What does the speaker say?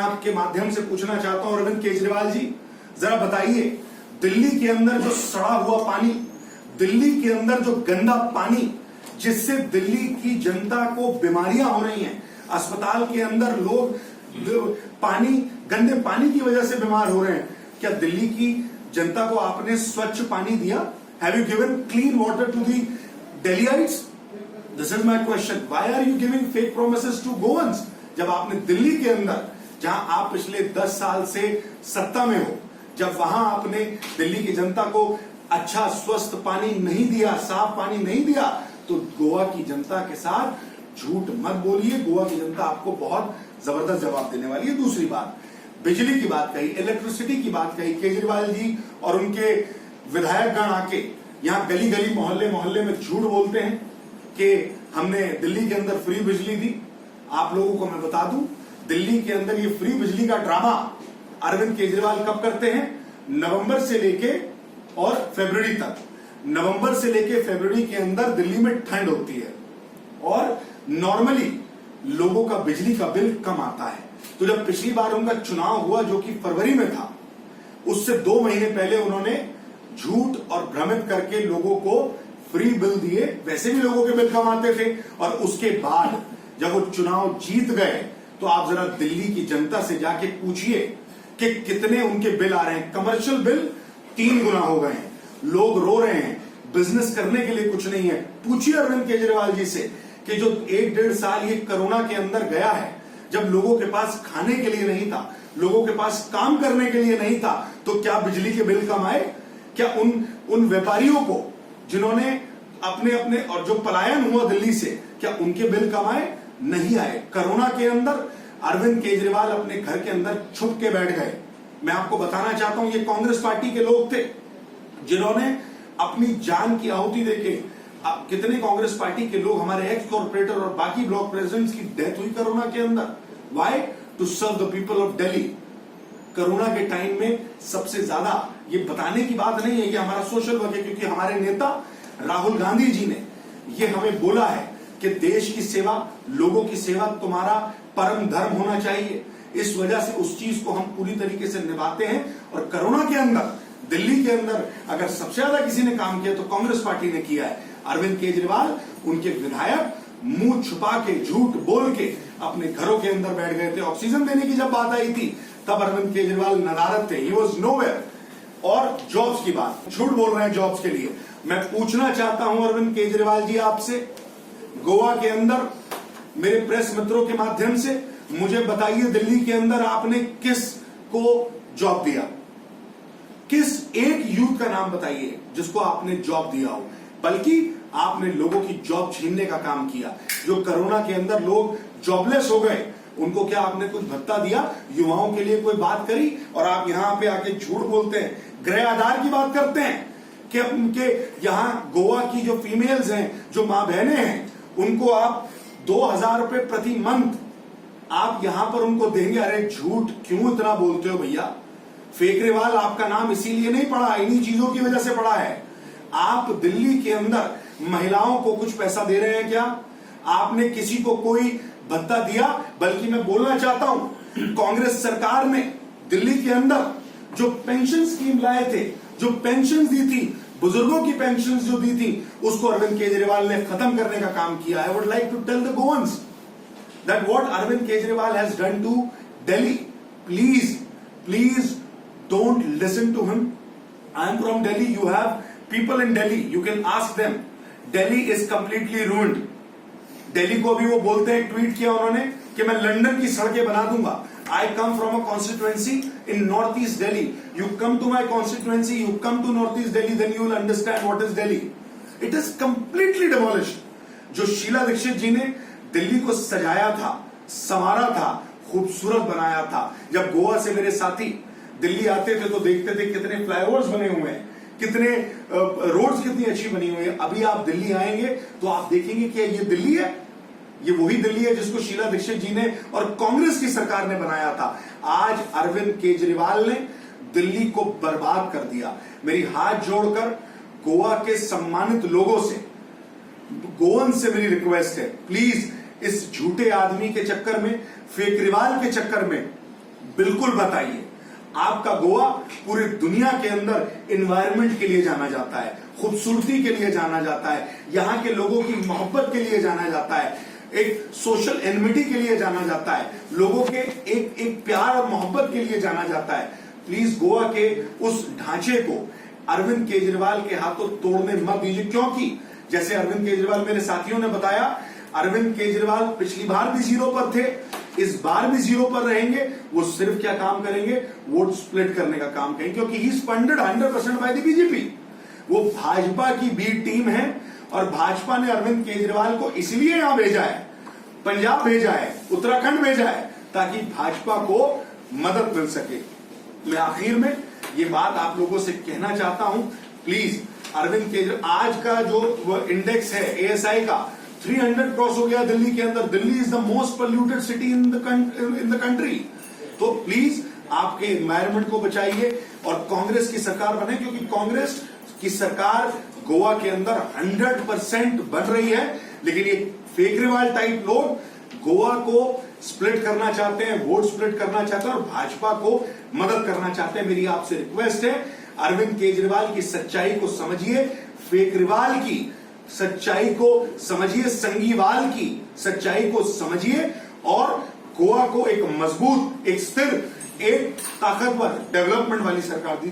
आपके माध्यम से पूछना चाहता हूं अरविंद केजरीवाल जी, जरा बताइए, दिल्ली के अंदर जो सड़ा हुआ पानी, दिल्ली के अंदर जो गंदा पानी, जिससे दिल्ली की जनता को बीमारियां हो रही हैं, अस्पताल के अंदर लोग गंदे पानी की वजह से बीमार हो रहे हैं, क्या दिल्ली की जनता को आपने स्वच्छ पानी दिया? Have you given clean water to the Delhiites? This is my question. Why are you giving fake promises to Goans? जब आपने दिल्ली के अंदर, जहां आप पिछले 10 साल से सत्ता में हो, जब वहां आपने दिल्ली की जनता को अच्छा स्वस्थ पानी नहीं दिया, साफ पानी नहीं दिया, तो गोवा की जनता के साथ झूठ मत बोलिए. गोवा की जनता आपको बहुत जबरदस्त जवाब देने वाली है. दूसरी बात, बिजली की बात कही, इलेक्ट्रिसिटी की बात कही. केजरीवाल जी और उनके विधायकगण आके यहां गली गली मोहल्ले मोहल्ले में झूठ बोलते हैं कि हमने दिल्ली के अंदर फ्री बिजली दी. आप लोगों को मैं बता दूं, दिल्ली के अंदर ये फ्री बिजली का ड्रामा अरविंद केजरीवाल कब करते हैं? नवंबर से लेके और फरवरी तक. नवंबर से लेके फरवरी के अंदर दिल्ली में ठंड होती है और नॉर्मली लोगों का बिजली का बिल कम आता है. तो जब पिछली बार उनका चुनाव हुआ जो कि फरवरी में था, उससे 2 महीने पहले उन्होंने झूठ और भ्रमित करके लोगों को फ्री बिल दिए. वैसे भी लोगों के बिल कम आते थे. और उसके बाद जब वो चुनाव जीत गए, तो आप जरा दिल्ली की जनता से जाके पूछिए कि कितने उनके बिल आ रहे हैं. कमर्शियल बिल 3 गुना हो गए हैं. लोग रो रहे हैं, बिजनेस करने के लिए कुछ नहीं है. पूछिए अरविंद केजरीवाल जी से कि जो 1-1.5 साल ये कोरोना के अंदर गया है, जब लोगों के पास खाने के लिए नहीं था, लोगों के पास काम करने के लिए नहीं था, तो क्या बिजली के बिल कम आए? क्या उन व्यापारियों को जिन्होंने अपने और जो पलायन हुआ दिल्ली से, क्या उनके बिल कम आए? नहीं आए. कोरोना के अंदर अरविंद केजरीवाल अपने घर के अंदर छुप के बैठ गए. मैं आपको बताना चाहता हूं, ये कांग्रेस पार्टी के लोग थे जिन्होंने अपनी जान की आहुति देके, कितने कांग्रेस पार्टी के लोग, हमारे एक्स कॉर्पोरेटर और बाकी ब्लॉक प्रेसिडेंट्स की डेथ हुई कोरोना के अंदर. Why? To serve the people of Delhi. Corona के टाइम में सबसे ज्यादा, ये बताने की बात नहीं है कि हमारा सोशल वर्क है, क्योंकि हमारे नेता राहुल गांधी जी ने ये हमें बोला है कि देश की सेवा, लोगों की सेवा तुम्हारा परम धर्म होना चाहिए. इस वजह से उस चीज को हम पूरी तरीके से निभाते हैं. और कोरोना के अंदर, दिल्ली के अंदर अगर सबसे ज्यादा किसी ने काम किया तो कांग्रेस पार्टी ने किया है. अरविंद केजरीवाल, उनके विधायक मुंह छुपा के, झूठ बोल के अपने घरों के अंदर बैठ गए थे. ऑक्सीजन देने की जब बात आई थी, तब अरविंद केजरीवाल नदारद थे. He was nowhere. और जॉब्स की बात, झूठ बोल रहे हैं जॉब्स के लिए. मैं पूछना चाहता हूं अरविंद केजरीवाल जी आपसे, गोवा के अंदर मेरे प्रेस मित्रों के माध्यम से मुझे बताइए, दिल्ली के अंदर आपने किस को जॉब दिया? किस एक यूथ का नाम बताइए जिसको आपने जॉब दिया हो? बल्कि आपने लोगों की जॉब छीनने का काम किया. जो कोरोना के अंदर लोग जॉबलेस हो गए, उनको क्या आपने कुछ भत्ता दिया? युवाओं के लिए कोई बात करी? और आप यहां पे आके झूठ बोलते हैं, गृह आधार की बात करते हैं कि उनके यहां गोवा की जो फीमेल्स हैं, जो मां बहनें हैं, उनको आप 2000 रुपए प्रति मंथ आप यहां पर उनको देंगे. अरे झूठ क्यों इतना बोलते हो भैया? केजरीवाल आपका नाम इसीलिए नहीं पड़ा, इन्हीं चीजों की वजह से पड़ा है. आप दिल्ली के अंदर महिलाओं को कुछ पैसा दे रहे हैं क्या? आपने किसी को कोई भत्ता दिया? बल्कि मैं बोलना चाहता हूं, कांग्रेस सरकार ने दिल्ली के अंदर जो पेंशन स्कीम लाए थे, जो पेंशन दी थी, बुजुर्गों की पेंशन जो दी थी, उसको अरविंद केजरीवाल ने खत्म करने का काम किया. I would like to tell the governance that what Arvind Kejriwal has done to Delhi. Please don't listen to him. I am from Delhi. You have people in Delhi. You can ask them. Delhi is completely ruined. Delhi को भी वो बोलते हैं, tweet किया उन्होंने कि मैं London की सड़कें बना दूंगा. I come from a constituency in northeast Delhi. You come to my constituency, you come to northeast Delhi, then you will understand what is Delhi. It is completely demolished. जो शीला दीक्षित जी ने दिल्ली को सजाया था, संवारा था, खूबसूरत बनाया था. जब गोवा से मेरे साथी दिल्ली आते थे तो देखते थे कितने फ्लाईओवर्स बने हुए हैं, कितने रोड्स कितनी अच्छी बनी हुई है. अभी आप दिल्ली आएंगे तो आप देखेंगे कि ये दिल्ली है, ये वही दिल्ली है जिसको शीला दीक्षित जी ने और कांग्रेस की सरकार ने बनाया था. आज अरविंद केजरीवाल ने दिल्ली को बर्बाद कर दिया. मेरी हाथ जोड़कर गोवा के सम्मानित लोगों से, गोवन से मेरी रिक्वेस्ट है, प्लीज इस झूठे आदमी के चक्कर में, केजरीवाल के चक्कर में बिल्कुल बताइए। आपका गोवा पूरी दुनिया के अंदर एनवायरनमेंट के लिए जाना जाता है, खूबसूरती के लिए जाना जाता है, यहां के लोगों की मोहब्बत के लिए जाना जाता है, एक सोशल एनमिटी के लिए जाना जाता है, लोगों के एक एक प्यार और मोहब्बत के लिए जाना जाता है। प्लीज गोवा के उस ढांचे को अरविंद केजरीवाल के हाथों तोड़ने मत दीजिए, क्योंकि जैसे अरविंद केजरीवाल, मेरे साथियों ने बताया, अरविंद केजरीवाल पिछली बार भी 0 पर थे, इस बार भी 0 पर रहेंगे। वो सिर्फ क्या काम करेंगे? वोट स्प्लिट करने का काम करेंगे, क्योंकि he is funded 100% by the BJP. वो भाजपा की बी टीम है और भाजपा ने अरविंद केजरीवाल को इसलिए यहां भेजा है, पंजाब भेजा है, उत्तराखंड भेजा है, ताकि भाजपा को मदद मिल सके। मैं आखिर में ये बात आप लोगों से कहना चाहता हूं, प्लीज अरविंद केजरीवाल, आज का जो इंडेक्स है एएसआई का 300 क्रॉस हो गया दिल्ली के अंदर। Delhi is the most polluted city in the country. तो प्लीज आपके एनवायरनमेंट को बचाइए और कांग्रेस की सरकार बने, क्योंकि कांग्रेस की सरकार गोवा के अंदर 100% बन रही है। लेकिन ये केजरीवाल टाइप लोग गोवा को स्प्लिट करना चाहते हैं, वोट स्प्लिट करना चाहते हैं और भाजपा को मदद करना चाहते हैं। मेरी आपसे रिक्वेस्ट है, अरविंद केजरीवाल की सच्चाई को समझिए, केजरीवाल की सच्चाई को समझिए, संघीवाल की सच्चाई को समझिए और गोवा को एक मजबूत, एक स्थिर, एक ताकतवर डेवलपमेंट वाली सरकार दी।